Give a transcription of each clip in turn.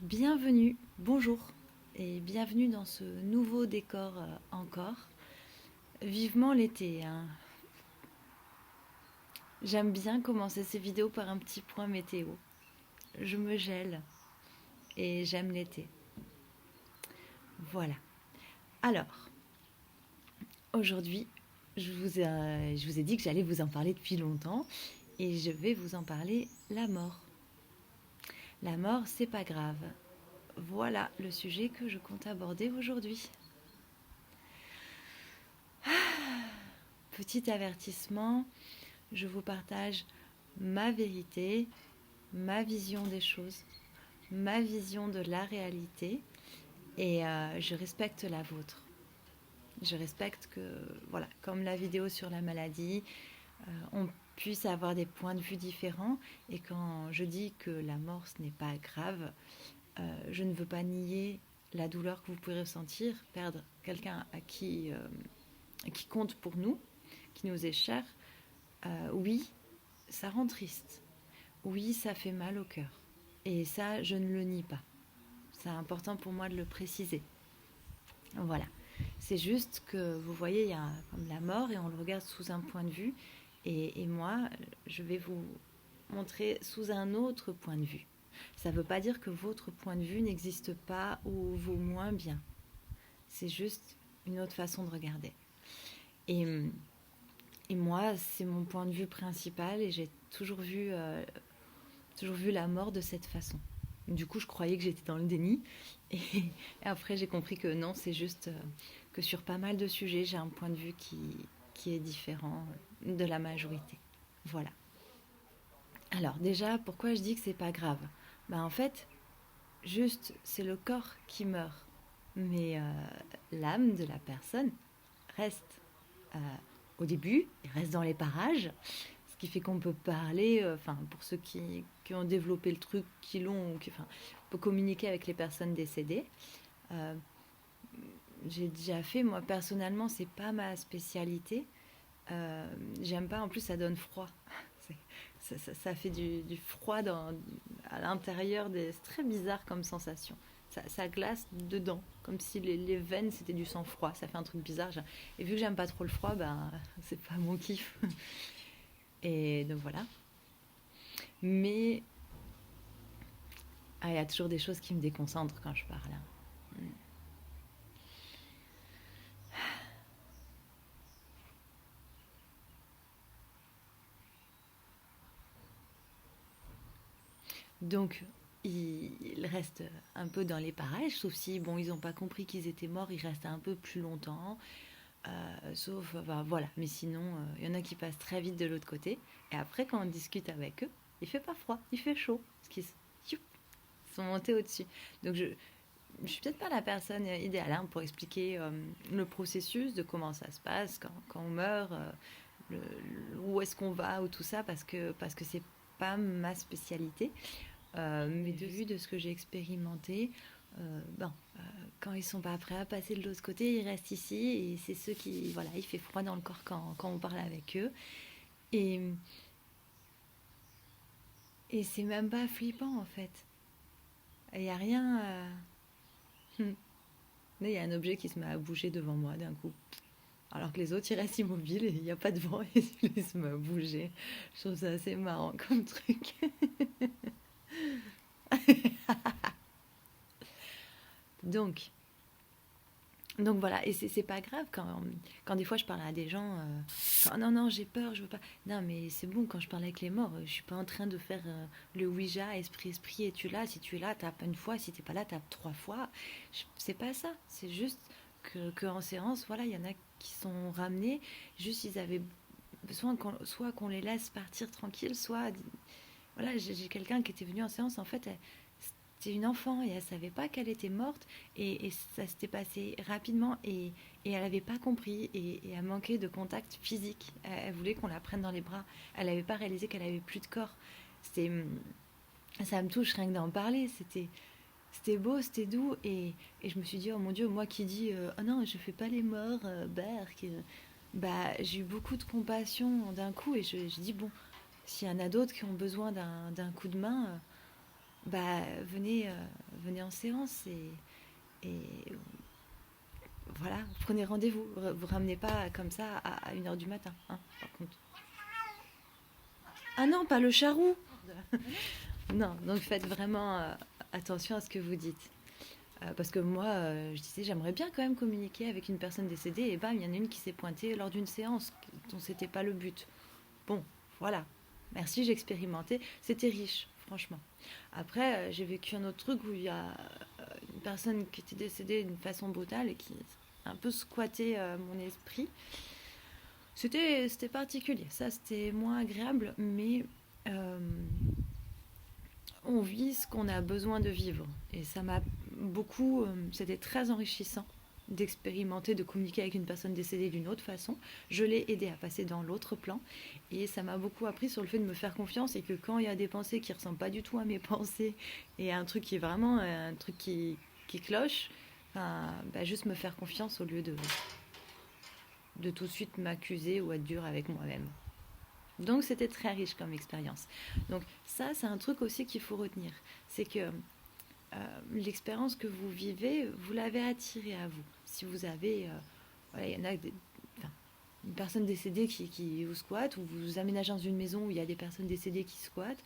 Bienvenue, bonjour et bienvenue dans ce nouveau décor encore. Vivement l'été, hein. J'aime bien commencer ces vidéos par un petit point météo. Je me gèle et j'aime l'été. Voilà. Alors, aujourd'hui, je vous ai dit que j'allais vous en parler depuis longtemps et je vais vous en parler, la mort. La mort, c'est pas grave. Voilà le sujet que je compte aborder aujourd'hui. Petit avertissement, je vous partage ma vérité, ma vision des choses, ma vision de la réalité et je respecte la vôtre. Je respecte que, voilà, comme la vidéo sur la maladie, on puisse avoir des points de vue différents et quand je dis que la mort ce n'est pas grave, je ne veux pas nier la douleur que vous pouvez ressentir, perdre quelqu'un qui compte pour nous, qui nous est cher. Oui, ça rend triste. Oui, ça fait mal au cœur. Et ça, je ne le nie pas. C'est important pour moi de le préciser. Voilà. C'est juste que vous voyez, il y a comme la mort et on le regarde sous un point de vue. Et moi, je vais vous montrer sous un autre point de vue. Ça ne veut pas dire que votre point de vue n'existe pas ou vaut moins bien. C'est juste une autre façon de regarder. Et, et moi, c'est mon point de vue principal et j'ai toujours vu la mort de cette façon. Du coup, je croyais que j'étais dans le déni. Et après, j'ai compris que non, c'est juste que sur pas mal de sujets, j'ai un point de vue qui est différent de la majorité. Voilà. Alors déjà, pourquoi je dis que c'est pas grave? En fait, juste, c'est le corps qui meurt. Mais l'âme de la personne reste euh, au début, il reste dans les parages, ce qui fait qu'on peut parler, pour ceux qui ont développé le truc, on peut communiquer avec les personnes décédées. Euh, j'ai déjà fait, moi personnellement, c'est pas ma spécialité. J'aime pas, en plus ça donne froid. Ça fait du froid à l'intérieur, c'est très bizarre comme sensation. Ça glace dedans, comme si les veines c'était du sang froid. Ça fait un truc bizarre. Et vu que j'aime pas trop le froid, c'est pas mon kiff. Et donc voilà. Mais il y a toujours des choses qui me déconcentrent quand je parle, hein. Donc, il reste un peu dans les parages, sauf si, bon, ils n'ont pas compris qu'ils étaient morts, ils restent un peu plus longtemps. Voilà. Mais sinon, il y en a qui passent très vite de l'autre côté. Et après, quand on discute avec eux, il fait pas froid, il fait chaud. Parce qu'ils sont montés au-dessus. Donc, je suis peut-être pas la personne idéale, hein, pour expliquer le processus de comment ça se passe quand on meurt, où est-ce qu'on va ou tout ça, parce que c'est pas ma spécialité. Mais de ce que j'ai expérimenté, quand ils sont pas prêts à passer de l'autre côté, ils restent ici et c'est ceux qui, voilà, il fait froid dans le corps quand on parle avec eux. Et, et c'est même pas flippant en fait. Il n'y a rien. Là, il y a un objet qui se met à bouger devant moi d'un coup. Alors que les autres, ils restent immobiles et il n'y a pas de vent et ils se mettent à bouger. Je trouve ça assez marrant comme truc. Donc, Donc voilà, et c'est pas grave quand des fois je parle à des gens, non, non, j'ai peur, je veux pas. Non, mais c'est bon, quand je parle avec les morts, je suis pas en train de faire le Ouija, esprit, esprit, es-tu là? Si tu es là, tape une fois, si t'es pas là, tape trois fois. C'est pas ça, c'est juste que en séance, voilà, il y en a qui sont ramenés, juste ils avaient besoin soit qu'on les laisse partir tranquille, soit. Voilà, j'ai quelqu'un qui était venu en séance, en fait, c'était une enfant et elle savait pas qu'elle était morte et ça s'était passé rapidement et elle n'avait pas compris et elle manquait de contact physique. Elle voulait qu'on la prenne dans les bras. Elle n'avait pas réalisé qu'elle avait plus de corps. C'était, ça me touche rien que d'en parler. C'était beau, c'était doux et je me suis dit oh mon Dieu, moi qui dis oh non je fais pas les morts, Berk. J'ai eu beaucoup de compassion d'un coup et je dis bon, s'il y en a d'autres qui ont besoin d'un coup de main, venez, venez en séance et voilà, prenez rendez-vous. Vous ramenez pas comme ça à 1h du matin, hein, par contre. Ah non, pas le charroux. Non, donc faites vraiment attention à ce que vous dites. Parce que moi, je disais, j'aimerais bien quand même communiquer avec une personne décédée, et bam, il y en a une qui s'est pointée lors d'une séance dont c'était pas le but. Bon, voilà. Merci, j'ai expérimenté. C'était riche, franchement. Après, j'ai vécu un autre truc où il y a une personne qui était décédée d'une façon brutale et qui a un peu squatté mon esprit. C'était particulier. Ça, c'était moins agréable, mais euh, on vit ce qu'on a besoin de vivre. Et ça m'a beaucoup. C'était très enrichissant d'expérimenter, de communiquer avec une personne décédée d'une autre façon. Je l'ai aidé à passer dans l'autre plan. Et ça m'a beaucoup appris sur le fait de me faire confiance et que quand il y a des pensées qui ne ressemblent pas du tout à mes pensées et un truc qui est vraiment un truc qui cloche, enfin, bah, juste me faire confiance au lieu de tout de suite m'accuser ou être dur avec moi-même. Donc c'était très riche comme expérience. Donc ça, c'est un truc aussi qu'il faut retenir. C'est que l'expérience que vous vivez, vous l'avez attirée à vous. Si vous avez... voilà, il y en a enfin, une personne décédée qui vous squatte, ou vous aménagez dans une maison où il y a des personnes décédées qui squattent,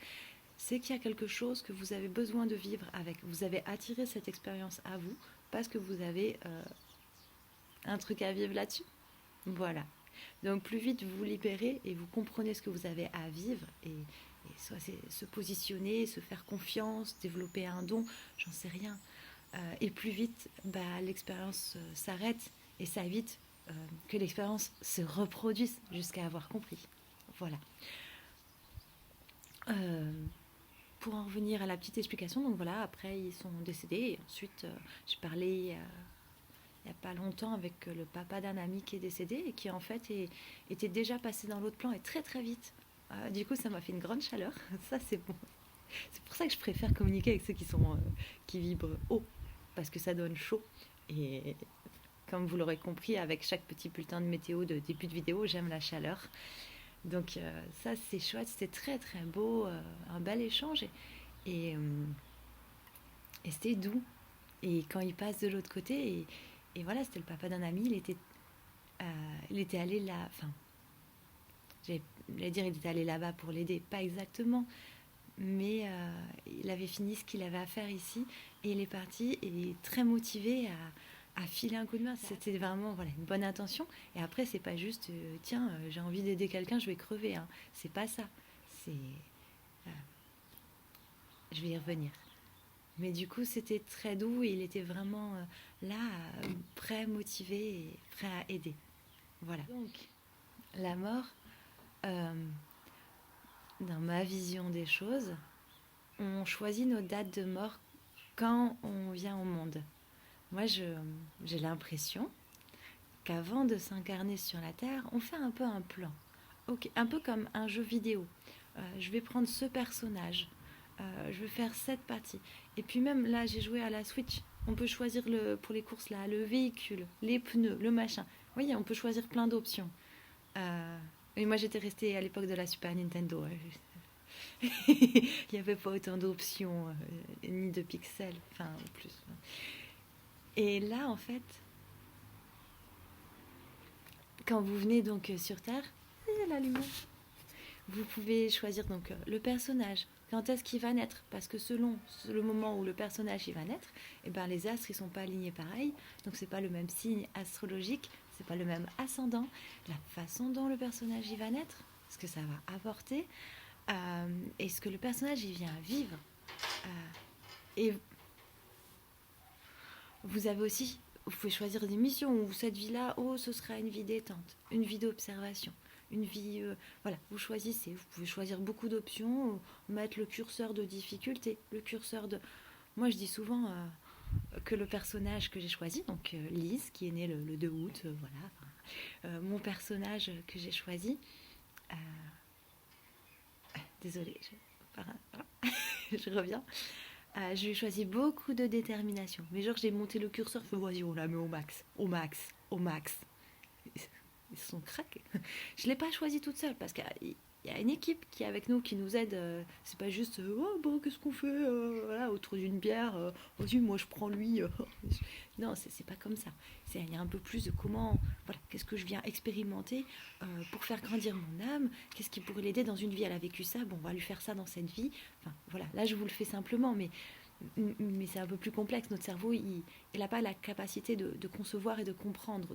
c'est qu'il y a quelque chose que vous avez besoin de vivre avec. Vous avez attiré cette expérience à vous parce que vous avez un truc à vivre là-dessus. Voilà. Donc plus vite vous vous libérez et vous comprenez ce que vous avez à vivre et soit c'est se positionner, se faire confiance, développer un don, j'en sais rien. Et plus vite l'expérience s'arrête et ça évite que l'expérience se reproduise jusqu'à avoir compris. Voilà. Euh, pour en revenir à la petite explication, donc voilà, après ils sont décédés et ensuite j'ai parlé il n'y a pas longtemps avec le papa d'un ami qui est décédé et qui en fait était déjà passé dans l'autre plan et très très vite. Du coup, ça m'a fait une grande chaleur. Ça, c'est bon. C'est pour ça que je préfère communiquer avec ceux qui vibrent haut parce que ça donne chaud. Et comme vous l'aurez compris, avec chaque petit bulletin de météo de début de vidéo, j'aime la chaleur. Donc ça, c'est chouette. C'était très très beau, un bel échange et, euh, et c'était doux. Et quand il passe de l'autre côté, et voilà, c'était le papa d'un ami, il était allé là, enfin, j'allais dire il était allé là-bas pour l'aider, pas exactement, mais il avait fini ce qu'il avait à faire ici, et il est parti, et il est très motivé à filer un coup de main. C'était vraiment voilà, une bonne intention, et après c'est pas juste, tiens, j'ai envie d'aider quelqu'un, je vais crever, hein. C'est pas ça, c'est... je vais y revenir. Mais du coup, c'était très doux et il était vraiment là, prêt, motivé et prêt à aider. Voilà. Donc, la mort, euh, dans ma vision des choses, on choisit nos dates de mort quand on vient au monde. Moi, j'ai l'impression qu'avant de s'incarner sur la Terre, on fait un peu un plan. Okay, un peu comme un jeu vidéo. Je vais prendre ce personnage. Je vais faire cette partie. Et puis même là, j'ai joué à la Switch. On peut choisir pour les courses là, le véhicule, les pneus, le machin. Vous voyez, on peut choisir plein d'options. Et moi, j'étais restée à l'époque de la Super Nintendo. Il n'y avait pas autant d'options, ni de pixels, enfin, en plus. Et là, en fait, quand vous venez donc sur Terre, il y a la lumière. Vous pouvez choisir donc le personnage, quand est-ce qu'il va naître, parce que selon le moment où le personnage il va naître, eh ben, les astres ils sont pas alignés pareil, donc c'est pas le même signe astrologique, c'est pas le même ascendant, la façon dont le personnage il va naître, ce que ça va apporter, et ce que le personnage il vient vivre. Et vous avez aussi, vous pouvez choisir des missions où cette vie-là, oh, ce sera une vie détente, une vie d'observation, une vie, voilà, vous choisissez. Vous pouvez choisir beaucoup d'options, mettre le curseur de difficulté, le curseur de. Moi, je dis souvent que le personnage que j'ai choisi, donc Lise, qui est née le 2 août, voilà, mon personnage que j'ai choisi. Euh, désolée, je reviens. Je lui ai choisi beaucoup de détermination. Mais genre, j'ai monté le curseur, vas-y, on la met au max, au max, au max. Ils se sont craqués. Je ne l'ai pas choisi toute seule parce qu'il il y a une équipe qui est avec nous, qui nous aide. C'est pas juste oh bon, qu'est-ce qu'on fait voilà, autour d'une bière. Vas-y, moi je prends lui. Non, c'est pas comme ça. Il y a un peu plus de comment, voilà, qu'est-ce que je viens expérimenter pour faire grandir mon âme. Qu'est-ce qui pourrait l'aider dans une vie? Elle a vécu ça, bon, on va lui faire ça dans cette vie. Enfin, voilà, là je vous le fais simplement, mais c'est un peu plus complexe. Notre cerveau, il n'a pas la capacité de concevoir et de comprendre.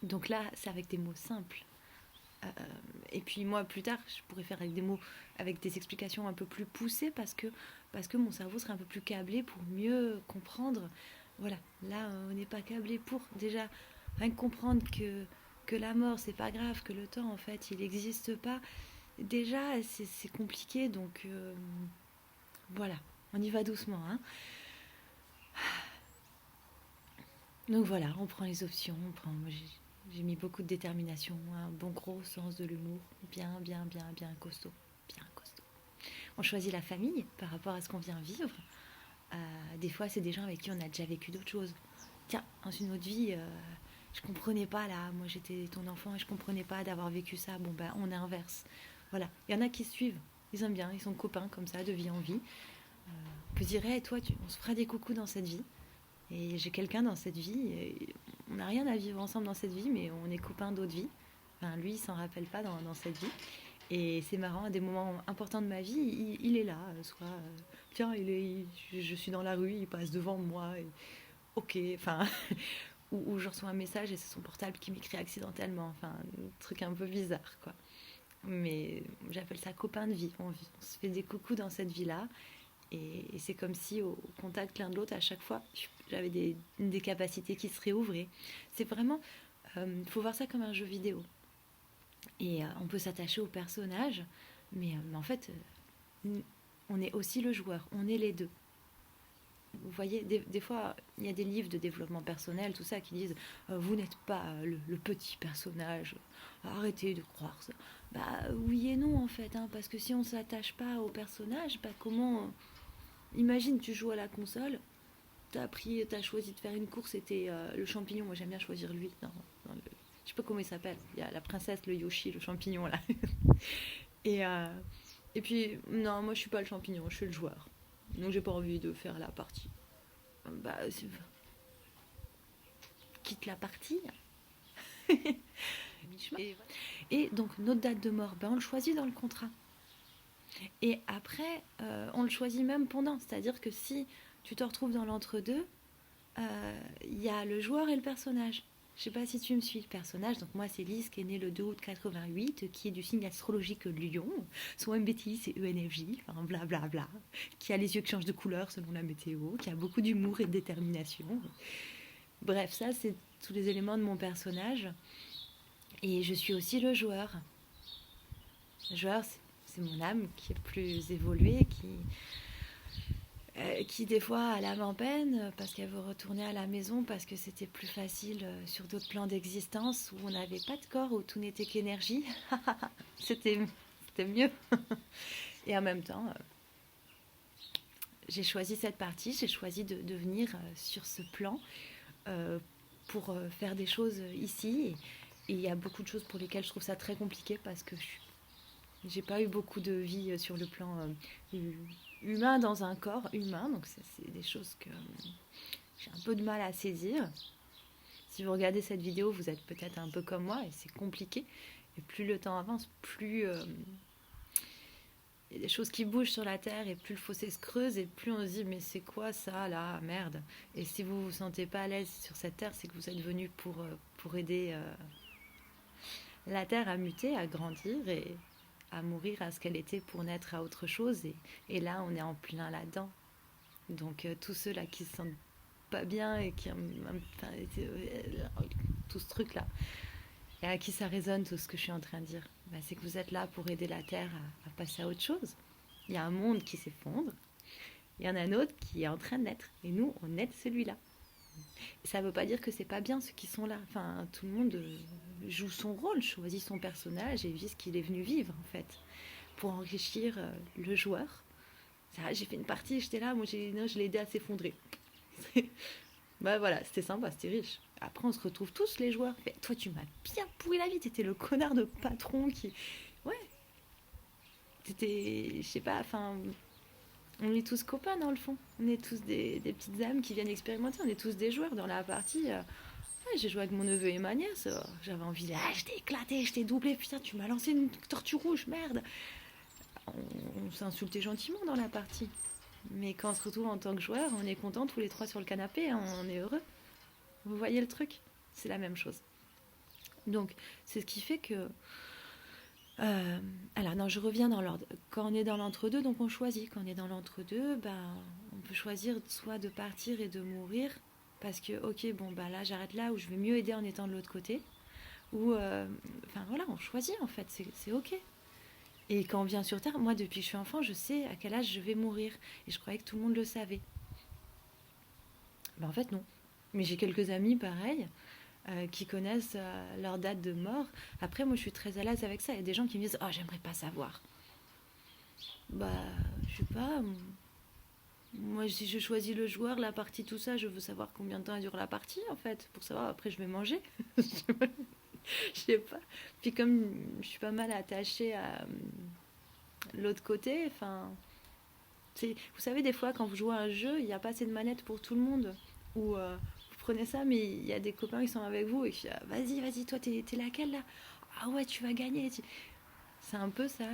Donc là, c'est avec des mots simples. Et puis moi, plus tard, je pourrais faire avec des mots, avec des explications un peu plus poussées parce que mon cerveau serait un peu plus câblé pour mieux comprendre. Voilà, là, on n'est pas câblé pour déjà rien que comprendre que la mort, c'est pas grave, que le temps, en fait, il n'existe pas. Déjà, c'est compliqué, donc voilà, on y va doucement. Hein. Donc voilà, on prend les options, moi, j'ai mis beaucoup de détermination, un bon gros sens de l'humour, bien costaud, bien costaud. On choisit la famille par rapport à ce qu'on vient vivre. Des fois, c'est des gens avec qui on a déjà vécu d'autres choses. Tiens, dans une autre vie, je comprenais pas là, moi j'étais ton enfant et je comprenais pas d'avoir vécu ça. Bon ben, on inverse. Voilà, il y en a qui suivent, ils aiment bien, ils sont copains comme ça, de vie en vie. On peut dire, hey, toi, on se fera des coucous dans cette vie. Et j'ai quelqu'un dans cette vie, et on n'a rien à vivre ensemble dans cette vie, mais on est copains d'autres vies. Enfin, lui, il s'en rappelle pas dans cette vie. Et c'est marrant, à des moments importants de ma vie, il est là. Soit, tiens, je suis dans la rue, il passe devant moi. Et, ok, enfin, ou je reçois un message et c'est son portable qui m'écrit accidentellement. Enfin, un truc un peu bizarre, quoi. Mais j'appelle ça copain de vie. On se fait des coucous dans cette vie-là. Et c'est comme si au contact l'un de l'autre, à chaque fois, j'avais des capacités qui se réouvraient. C'est vraiment, faut voir ça comme un jeu vidéo. Et on peut s'attacher au personnage, mais en fait, on est aussi le joueur, on est les deux. Vous voyez, des fois, il y a des livres de développement personnel, tout ça, qui disent vous n'êtes pas le petit personnage, arrêtez de croire ça. Bah oui et non en fait, hein, parce que si on ne s'attache pas au personnage, bah comment. Imagine, tu joues à la console, t'as choisi de faire une course et t'es le champignon. Moi j'aime bien choisir lui. Je sais pas comment il s'appelle. Il y a la princesse, le Yoshi, le champignon là. et, euh, et puis, non, moi je suis pas le champignon, je suis le joueur. Donc j'ai pas envie de faire la partie. Bah, quitte la partie. Et donc notre date de mort, ben, on le choisit dans le contrat. Et après, on le choisit même pendant. C'est-à-dire que si tu te retrouves dans l'entre-deux, il y a le joueur et le personnage. Je ne sais pas si tu me suis. Le personnage, donc moi c'est Lise qui est née le 2 août 88, qui est du signe astrologique Lion. Son MBTI c'est ENFJ, enfin blablabla. Qui a les yeux qui changent de couleur selon la météo, qui a beaucoup d'humour et de détermination. Bref, ça c'est tous les éléments de mon personnage. Et je suis aussi le joueur. Le joueur, c'est mon âme qui est plus évoluée, qui des fois a l'âme en peine parce qu'elle veut retourner à la maison parce que c'était plus facile sur d'autres plans d'existence où on n'avait pas de corps, où tout n'était qu'énergie. c'était mieux. Et en même temps, j'ai choisi cette partie, j'ai choisi de venir sur ce plan pour faire des choses ici. Et il y a beaucoup de choses pour lesquelles je trouve ça très compliqué parce que j'ai pas eu beaucoup de vie sur le plan humain dans un corps humain, donc c'est des choses que j'ai un peu de mal à saisir. Si vous regardez cette vidéo, vous êtes peut-être un peu comme moi et c'est compliqué. Et plus le temps avance, plus il y a des choses qui bougent sur la Terre et plus le fossé se creuse et plus on se dit mais c'est quoi ça là, merde. Et si vous vous sentez pas à l'aise sur cette Terre, c'est que vous êtes venu pour aider la Terre à muter, à grandir et à mourir à ce qu'elle était pour naître à autre chose. Et là, on est en plein là-dedans. Donc, tous ceux-là qui se sentent pas bien et qui... Enfin, tout ce truc-là. Et à qui ça résonne, tout ce que je suis en train de dire. Bah, c'est que vous êtes là pour aider la Terre à passer à autre chose. Il y a un monde qui s'effondre. Il y en a un autre qui est en train de naître. Et nous, on aide celui-là. Ça ne veut pas dire que c'est pas bien ceux qui sont là. Enfin, tout le monde joue son rôle, choisit son personnage et vit ce qu'il est venu vivre en fait, pour enrichir le joueur. J'ai fait une partie, j'étais là, moi je l'ai aidé à s'effondrer. Bah voilà, c'était sympa, c'était riche. après, on se retrouve tous, les joueurs. Fait, toi, tu m'as bien pourri la vie. T'étais le connard de patron qui... Ouais, t'étais... Je sais pas, enfin... On est tous copains, dans le fond. On est tous des petites âmes qui viennent expérimenter. On est tous des joueurs dans la partie. Ouais, j'ai joué avec mon neveu et ma nièce. J'avais envie de... Ah, je t'ai éclaté, je t'ai doublé. Putain, tu m'as lancé une tortue rouge, merde. On s'est insulté gentiment dans la partie. Mais quand on se retrouve en tant que joueur, on est contents tous les trois sur le canapé. Hein, on est heureux. Vous voyez le truc? C'est la même chose. Donc, c'est ce qui fait que... alors, non, je reviens dans l'ordre. Quand on est dans l'entre-deux, donc on choisit. Quand on est dans l'entre-deux, ben, on peut choisir soit de partir et de mourir, parce que, ok, bon, bah là, j'arrête là, ou je vais mieux aider en étant de l'autre côté. Ou, enfin, voilà, on choisit, en fait, c'est ok. Et quand on vient sur Terre, moi, depuis que je suis enfant, je sais à quel âge je vais mourir. Et je croyais que tout le monde le savait. Ben, en fait, non. Mais j'ai quelques amis, pareil, qui connaissent leur date de mort. Après, moi, je suis très à l'aise avec ça. Il y a des gens qui me disent «Oh, j'aimerais pas savoir». Bah, je sais pas. Moi, si je choisis le joueur, la partie, tout ça, je veux savoir combien de temps dure la partie, en fait. Pour savoir, après, je vais manger. Je sais pas. Puis comme je suis pas mal attachée à l'autre côté, enfin... Vous savez, des fois, quand vous jouez à un jeu, il n'y a pas assez de manettes pour tout le monde. Ou vous prenez ça, mais il y a des copains qui sont avec vous et qui disent ah, vas-y, vas-y, toi, t'es laquelle là? Ah ouais, tu vas gagner. C'est un peu ça.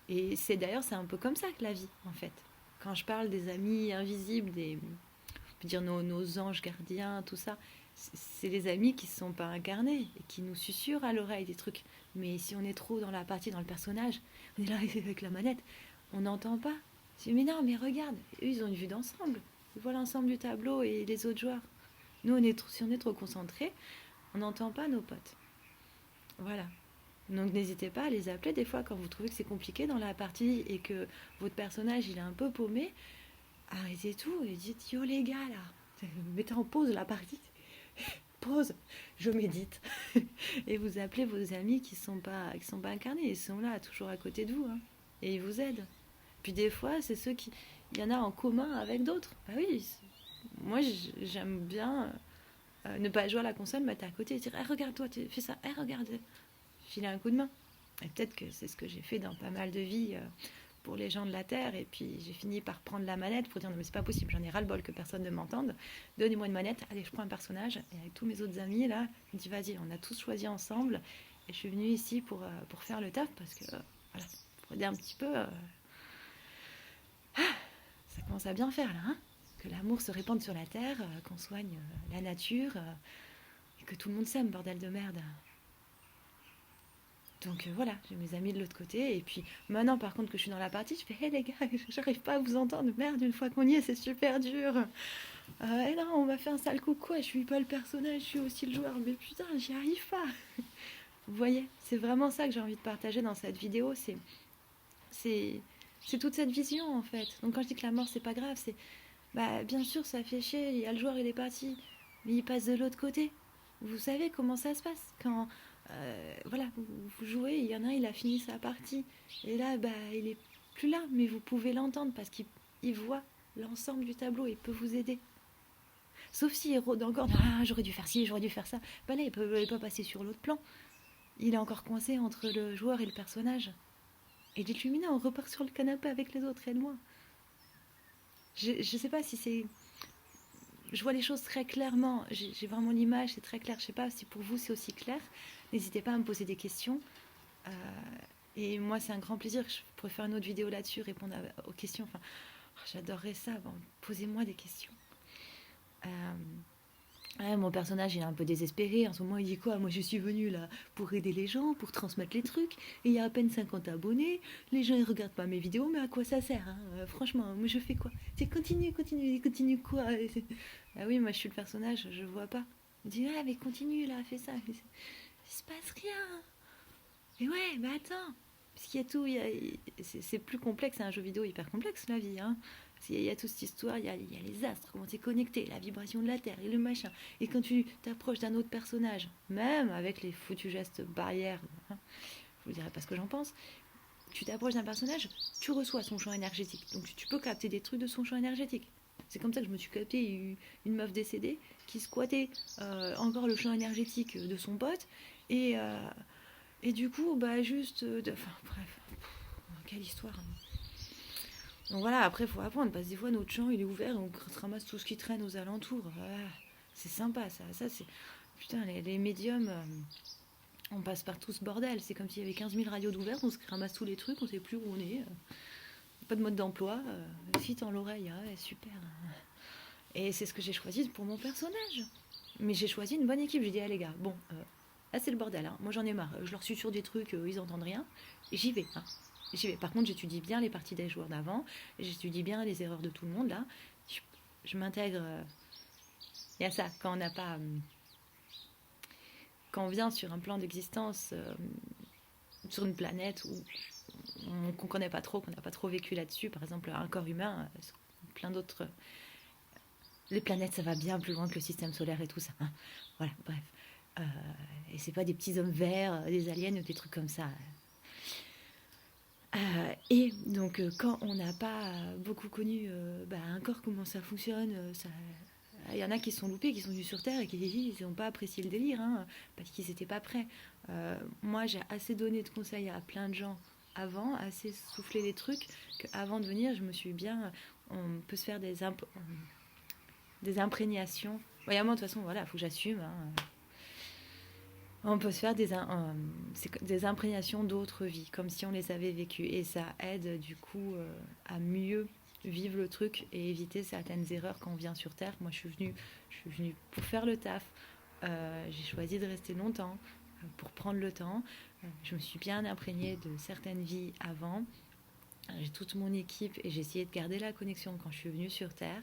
Et c'est d'ailleurs, c'est un peu comme ça que la vie, en fait. Quand je parle des amis invisibles, on peut dire nos anges gardiens, tout ça, c'est les amis qui ne se sont pas incarnés et qui nous susurrent à l'oreille des trucs. Mais si on est trop dans la partie, dans le personnage, on est là avec la manette, on n'entend pas. Mais non, mais regarde, eux, ils ont une vue d'ensemble. Ils voient l'ensemble du tableau et les autres joueurs. Nous, si on est trop concentré, on n'entend pas nos potes. Voilà. Donc n'hésitez pas à les appeler des fois quand vous trouvez que c'est compliqué dans la partie et que votre personnage il est un peu paumé. Arrêtez tout et dites yo les gars là, mettez en pause la partie. Pause, je médite. Et vous appelez vos amis qui sont pas incarnés, ils sont là toujours à côté de vous hein, et ils vous aident. Puis des fois, c'est ceux qui... Il y en a en commun avec d'autres. Bah oui, moi j'aime bien ne pas jouer à la console, mettre à côté et dire hey, regarde toi, tu fais ça, hey, regarde, filer un coup de main. Et peut-être que c'est ce que j'ai fait dans pas mal de vies pour les gens de la Terre. Et puis j'ai fini par prendre la manette pour dire non mais c'est pas possible, j'en ai ras-le-bol que personne ne m'entende. Donnez-moi une manette, allez je prends un personnage. Et avec tous mes autres amis là, je me dis vas-y, on a tous choisi ensemble. Et je suis venue ici pour faire le taf parce que voilà, pour aider un petit peu... ça commence à bien faire là, hein, que l'amour se répande sur la terre, qu'on soigne la nature et que tout le monde s'aime, bordel de merde. Donc voilà, j'ai mes amis de l'autre côté et puis maintenant par contre que je suis dans la partie, je fais hé les gars, j'arrive pas à vous entendre, merde, une fois qu'on y est, c'est super dur. Et non, on m'a fait un sale coup quoi, je suis pas le personnage, je suis aussi le joueur, mais putain, j'y arrive pas. Vous voyez, c'est vraiment ça que j'ai envie de partager dans cette vidéo, c'est toute cette vision en fait. Donc quand je dis que la mort c'est pas grave, c'est bah bien sûr ça fait chier, il y a le joueur il est parti, mais il passe de l'autre côté. Vous savez comment ça se passe quand voilà, vous jouez, il y en a un il a fini sa partie et là bah il est plus là, mais vous pouvez l'entendre parce qu'il voit l'ensemble du tableau, il peut vous aider. Sauf s'il rôde encore, ah j'aurais dû faire ci, j'aurais dû faire ça. Bah là il peut pas passer sur l'autre plan. Il est encore coincé entre le joueur et le personnage. Et dites-lui, mais non, on repart sur le canapé avec les autres, aide-moi. Je sais pas si c'est... Je vois les choses très clairement. J'ai vraiment l'image, c'est très clair. Je sais pas si pour vous c'est aussi clair. N'hésitez pas à me poser des questions. Euh, et moi, c'est un grand plaisir. Je pourrais faire une autre vidéo là-dessus, répondre aux questions. Enfin, j'adorerais ça. Bon, posez-moi des questions. Ouais, mon personnage, il est un peu désespéré. En ce moment, il dit quoi? Moi, je suis venu là pour aider les gens, pour transmettre les trucs. Et il y a à peine 50 abonnés. Les gens, ils regardent pas mes vidéos, mais à quoi ça sert hein franchement, moi, je fais quoi? C'est continue, continue, continue quoi? Ah oui, moi, je suis le personnage, je vois pas. Il dit, ah, mais continue là, fais ça. Il se passe rien. Et ouais, mais attends. Parce qu'il y a tout, c'est plus complexe, c'est un jeu vidéo hyper complexe, la vie. Hein. Il y a toute cette histoire, il y a les astres, comment c'est connecté, la vibration de la Terre et le machin. Et quand tu t'approches d'un autre personnage, même avec les foutus gestes barrières, hein, je vous dirai pas ce que j'en pense, tu t'approches d'un personnage, tu reçois son champ énergétique. Donc tu peux capter des trucs de son champ énergétique. C'est comme ça que je me suis capté une meuf décédée qui squattait encore le champ énergétique de son pote. Et, euh, et du coup, bah juste... Enfin, bref. Quelle histoire. Donc voilà, après, il faut apprendre, parce que des fois, notre champ, il est ouvert, et on ramasse tout ce qui traîne aux alentours. Voilà. C'est sympa, ça. Ça, c'est... Putain, les médiums... on passe par tout ce bordel. C'est comme s'il y avait 15 000 radios d'ouvertes, on se ramasse tous les trucs, on sait plus où on est. Pas de mode d'emploi. Si dans l'oreille, super. Et c'est ce que j'ai choisi pour mon personnage. Mais j'ai choisi une bonne équipe. J'ai dit, ah les gars, bon, là c'est le bordel. Hein. Moi j'en ai marre. Je leur suis sur des trucs, ils entendent rien. Et j'y vais. Hein. J'y vais. Par contre, j'étudie bien les parties des joueurs d'avant. J'étudie bien les erreurs de tout le monde là. Je m'intègre. Il y a ça, quand on n'a pas. Quand on vient sur un plan d'existence, sur une planète où qu'on ne connaît pas trop, qu'on n'a pas trop vécu là-dessus, par exemple un corps humain, plein d'autres. Les planètes, ça va bien plus loin que le système solaire et tout ça. Hein. Voilà, bref. Et c'est pas des petits hommes verts, des aliens ou des trucs comme ça. Et donc, quand on n'a pas beaucoup connu un corps, comment ça fonctionne, il y en a qui se sont loupés, qui sont venus sur Terre et qui n'ont pas apprécié le délire, hein, parce qu'ils n'étaient pas prêts. Moi, j'ai assez donné de conseils à plein de gens avant, assez soufflé les trucs, qu'avant de venir, je me suis bien... On peut se faire des imprégnations. Ouais, moi, de toute façon, voilà, il faut que j'assume. Hein. On peut se faire des imprégnations d'autres vies, comme si on les avait vécues. Et ça aide, du coup, à mieux vivre le truc et éviter certaines erreurs quand on vient sur Terre. Moi, je suis venue pour faire le taf. J'ai choisi de rester longtemps pour prendre le temps. Je me suis bien imprégnée de certaines vies avant. J'ai toute mon équipe et j'ai essayé de garder la connexion quand je suis venue sur Terre.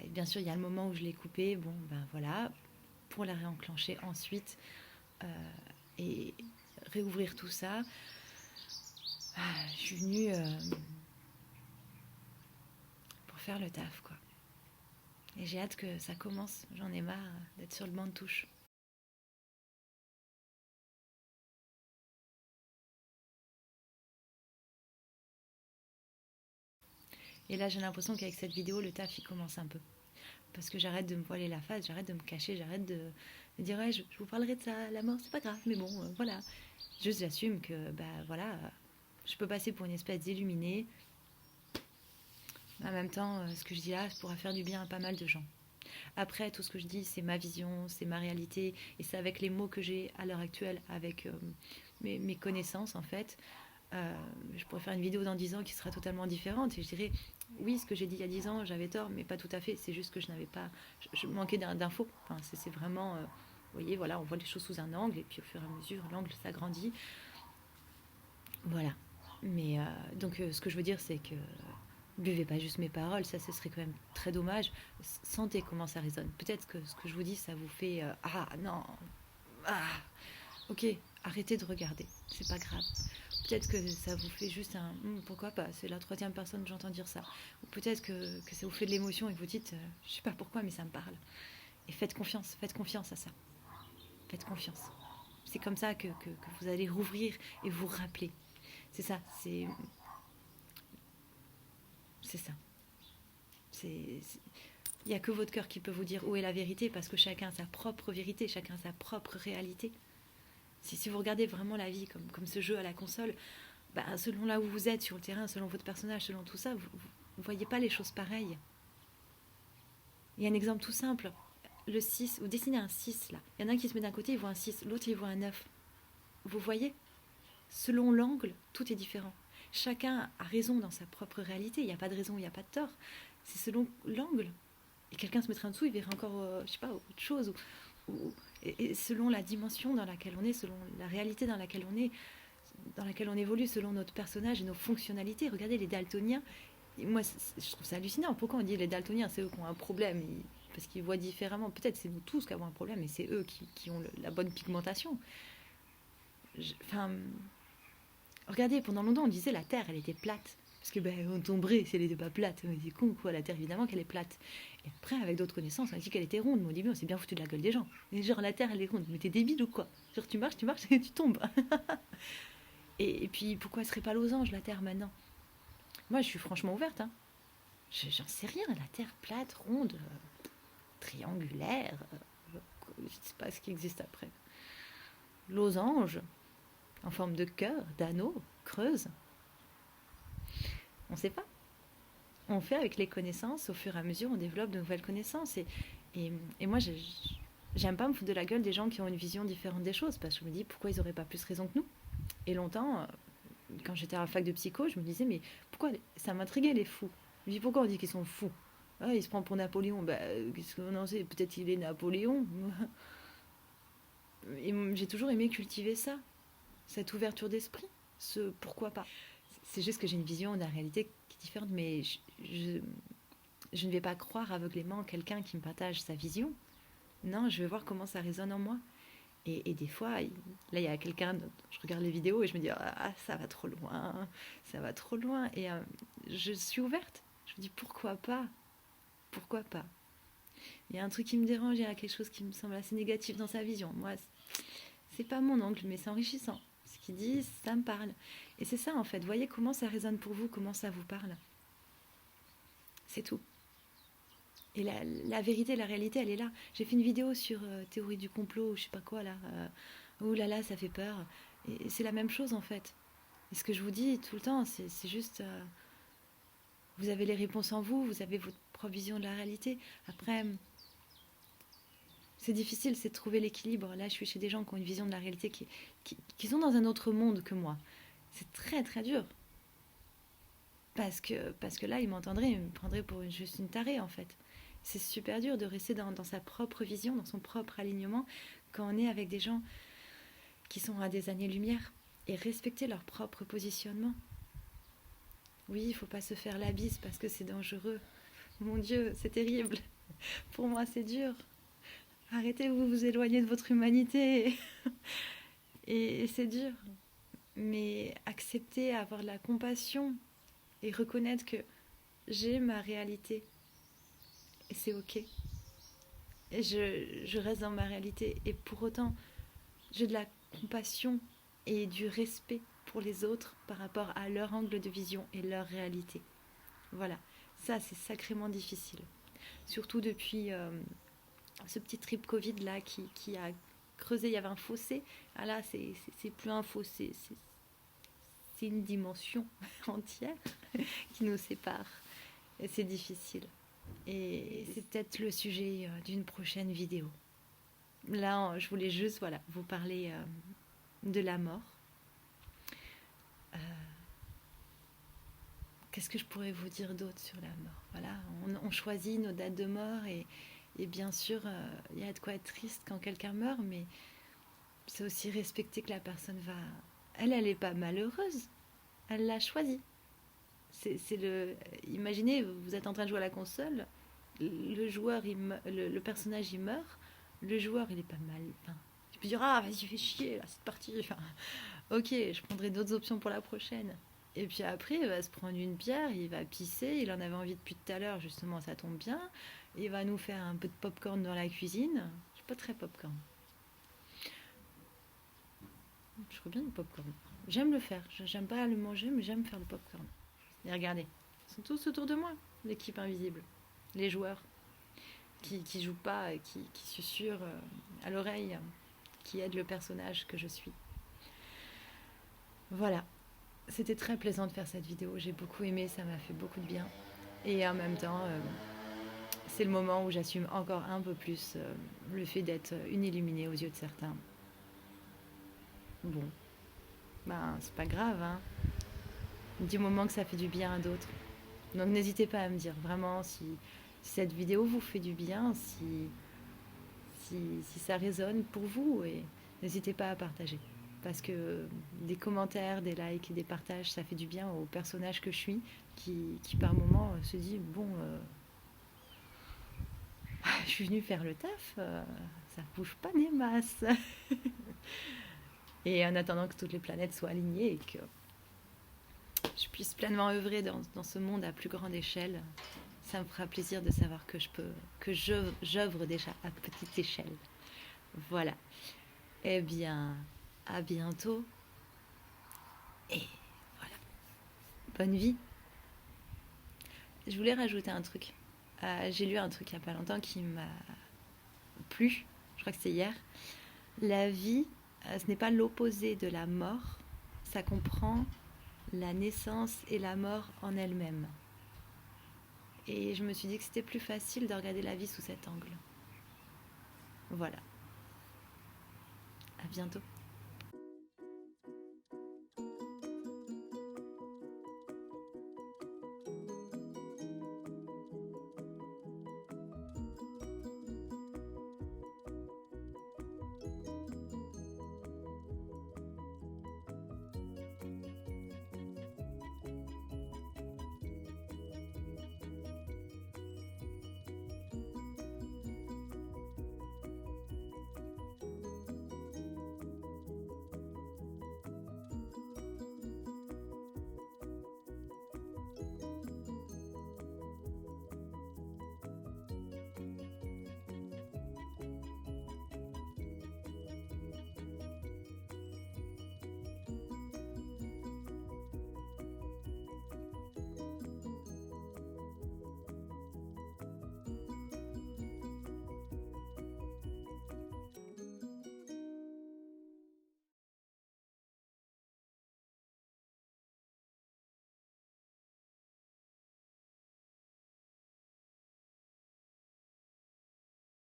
Et bien sûr, il y a le moment où je l'ai coupée. Bon, ben voilà, pour la réenclencher ensuite et réouvrir tout ça. Je suis venue pour faire le taf, quoi. Et j'ai hâte que ça commence. J'en ai marre d'être sur le banc de touche. Et là, j'ai l'impression qu'avec cette vidéo, le taf, il commence un peu. Parce que j'arrête de me voiler la face, j'arrête de me cacher, j'arrête de me dire, ouais, je vous parlerai de ça, la mort, c'est pas grave, mais bon, voilà. Juste, j'assume que, voilà, je peux passer pour une espèce d'illuminée. En même temps, ce que je dis là, ça pourra faire du bien à pas mal de gens. Après, tout ce que je dis, c'est ma vision, c'est ma réalité, et c'est avec les mots que j'ai à l'heure actuelle, avec mes connaissances, en fait. Je pourrais faire une vidéo dans 10 ans qui sera totalement différente, et je dirais, oui, ce que j'ai dit il y a 10 ans, j'avais tort, mais pas tout à fait, c'est juste que je n'avais pas... Je manquais d'infos. Enfin, c'est vraiment... vous voyez, voilà, on voit les choses sous un angle, et puis au fur et à mesure, l'angle s'agrandit. Voilà. Mais donc, ce que je veux dire, c'est que buvez pas juste mes paroles, ça ce serait quand même très dommage. Sentez comment ça résonne. Peut-être que ce que je vous dis, ça vous fait ah non, ah ok, arrêtez de regarder, c'est pas grave. Peut-être que ça vous fait juste un pourquoi pas, c'est la troisième personne que j'entends dire ça. Ou peut-être que ça vous fait de l'émotion et que vous dites je sais pas pourquoi, mais ça me parle. Et faites confiance à ça. Faites confiance. C'est comme ça que vous allez rouvrir et vous rappeler. C'est ça, c'est ça. Il n'y a que votre cœur qui peut vous dire où est la vérité, parce que chacun a sa propre vérité, chacun a sa propre réalité. Si vous regardez vraiment la vie comme ce jeu à la console, selon là où vous êtes sur le terrain, selon votre personnage, selon tout ça, vous ne voyez pas les choses pareilles. Il y a un exemple tout simple. Le 6, vous dessinez un 6 là. Il y en a un qui se met d'un côté, il voit un 6, l'autre il voit un 9. Vous voyez ? Selon l'angle, tout est différent. Chacun a raison dans sa propre réalité. Il n'y a pas de raison, il n'y a pas de tort. C'est selon l'angle. Et quelqu'un se mettra en dessous, il verra encore, je sais pas, autre chose. Et selon la dimension dans laquelle on est, selon la réalité dans laquelle on est, dans laquelle on évolue, selon notre personnage et nos fonctionnalités. Regardez les daltoniens. Moi, je trouve ça hallucinant. Pourquoi on dit les daltoniens, c'est eux qui ont un problème parce qu'ils voient différemment. Peut-être c'est nous tous qui avons un problème, mais c'est eux qui ont la bonne pigmentation. Regardez, pendant longtemps, on disait la Terre, elle était plate. Parce que on tomberait si elle n'était pas plate. On dit con quoi, la Terre, évidemment qu'elle est plate. Et après, avec d'autres connaissances, on a dit qu'elle était ronde. Mais au début, on s'est bien foutu de la gueule des gens. Et genre, la Terre, elle est ronde. Mais t'es débile ou quoi? Genre, tu marches et tu tombes. Et puis, pourquoi elle serait pas losange, la Terre, maintenant? Moi, je suis franchement ouverte. Hein. J'en sais rien, la Terre plate, ronde, triangulaire, je ne sais pas ce qui existe après. Losange, en forme de cœur, d'anneau, creuse. On ne sait pas. On fait avec les connaissances, au fur et à mesure, on développe de nouvelles connaissances. Et moi, j'aime pas me foutre de la gueule des gens qui ont une vision différente des choses, parce que je me dis, pourquoi ils n'auraient pas plus raison que nous? Et longtemps, quand j'étais à la fac de psycho, je me disais, mais pourquoi ça m'intriguait les fous? Je me dis, pourquoi on dit qu'ils sont fous? Ah, il se prend pour Napoléon. Bah, qu'est-ce qu'on en sait? Peut-être il est Napoléon. Et j'ai toujours aimé cultiver ça, cette ouverture d'esprit, ce pourquoi pas. C'est juste que j'ai une vision de la réalité qui est différente, mais je ne vais pas croire aveuglément quelqu'un qui me partage sa vision. Non, je vais voir comment ça résonne en moi. Et des fois, là, il y a quelqu'un, je regarde les vidéos et je me dis, ah, ça va trop loin, ça va trop loin. Et je suis ouverte. Je me dis, pourquoi pas? Pourquoi pas? Il y a un truc qui me dérange, il y a quelque chose qui me semble assez négatif dans sa vision. Moi, c'est pas mon angle, mais c'est enrichissant. Ce qu'il dit, ça me parle. Et c'est ça, en fait. Voyez comment ça résonne pour vous, comment ça vous parle. C'est tout. Et la vérité, la réalité, elle est là. J'ai fait une vidéo sur théorie du complot, ou je sais pas quoi, là. Oh là là, ça fait peur. Et c'est la même chose, en fait. Et ce que je vous dis tout le temps, c'est juste... vous avez les réponses en vous, vous avez votre propre vision de la réalité. Après, c'est difficile, c'est de trouver l'équilibre. Là, je suis chez des gens qui ont une vision de la réalité qui sont dans un autre monde que moi. C'est très, très dur. Parce que là, ils m'entendraient, ils me prendraient pour juste une tarée, en fait. C'est super dur de rester dans sa propre vision, dans son propre alignement, quand on est avec des gens qui sont à des années-lumière et respecter leur propre positionnement. Oui, il ne faut pas se faire la bise parce que c'est dangereux. Mon Dieu, c'est terrible. Pour moi, c'est dur. Arrêtez de vous éloigner de votre humanité. Et c'est dur. Mais accepter, avoir de la compassion et reconnaître que j'ai ma réalité. Et c'est ok. Et je reste dans ma réalité. Et pour autant, j'ai de la compassion et du respect pour les autres par rapport à leur angle de vision et leur réalité. Voilà. Ça, c'est sacrément difficile. Surtout depuis ce petit trip Covid là qui a creusé, il y avait un fossé. Ah là, c'est plus un fossé, c'est une dimension entière qui nous sépare. Et c'est difficile. Et c'est peut-être le sujet d'une prochaine vidéo. Là, je voulais juste vous parler de la mort. Qu'est-ce que je pourrais vous dire d'autre sur la mort? Voilà, on choisit nos dates de mort et bien sûr, il y a de quoi être triste quand quelqu'un meurt, mais c'est aussi respecter que la personne va... Elle n'est pas malheureuse, elle l'a choisi. Imaginez, vous êtes en train de jouer à la console, le joueur, le personnage, il meurt, le joueur, il est pas mal. Enfin, tu peux dire, ah, vas-y, fais chier, là, c'est parti. Enfin, ok, je prendrai d'autres options pour la prochaine. Et puis après, il va se prendre une bière, il va pisser, il en avait envie depuis tout à l'heure, justement, ça tombe bien. Il va nous faire un peu de popcorn dans la cuisine. Je suis pas très popcorn. Je ferais bien du popcorn. J'aime le faire. J'aime pas le manger, mais j'aime faire le popcorn. Et regardez, ils sont tous autour de moi, l'équipe invisible. Les joueurs qui jouent pas, qui susurrent à l'oreille, qui aident le personnage que je suis. Voilà. C'était très plaisant de faire cette vidéo. J'ai beaucoup aimé, ça m'a fait beaucoup de bien. Et en même temps, c'est le moment où j'assume encore un peu plus le fait d'être une illuminée aux yeux de certains. Bon, ben c'est pas grave, hein. Du moment que ça fait du bien à d'autres. Donc n'hésitez pas à me dire vraiment si cette vidéo vous fait du bien, si ça résonne pour vous, et n'hésitez pas à partager. Parce que des commentaires, des likes et des partages, ça fait du bien au personnage que je suis, qui par moment se dit, bon, je suis venue faire le taf, ça bouge pas des masses. Et en attendant que toutes les planètes soient alignées et que je puisse pleinement œuvrer dans ce monde à plus grande échelle, ça me fera plaisir de savoir que j'œuvre déjà à petite échelle. Voilà. Eh bien, à bientôt. Et voilà. Bonne vie. je voulais rajouter un truc. J'ai lu un truc il n'y a pas longtemps qui m'a plu. Je crois que c'était hier. La vie, ce n'est pas l'opposé de la mort. Ça comprend la naissance et la mort en elle-même. Et je me suis dit que c'était plus facile de regarder la vie sous cet angle. Voilà. À bientôt.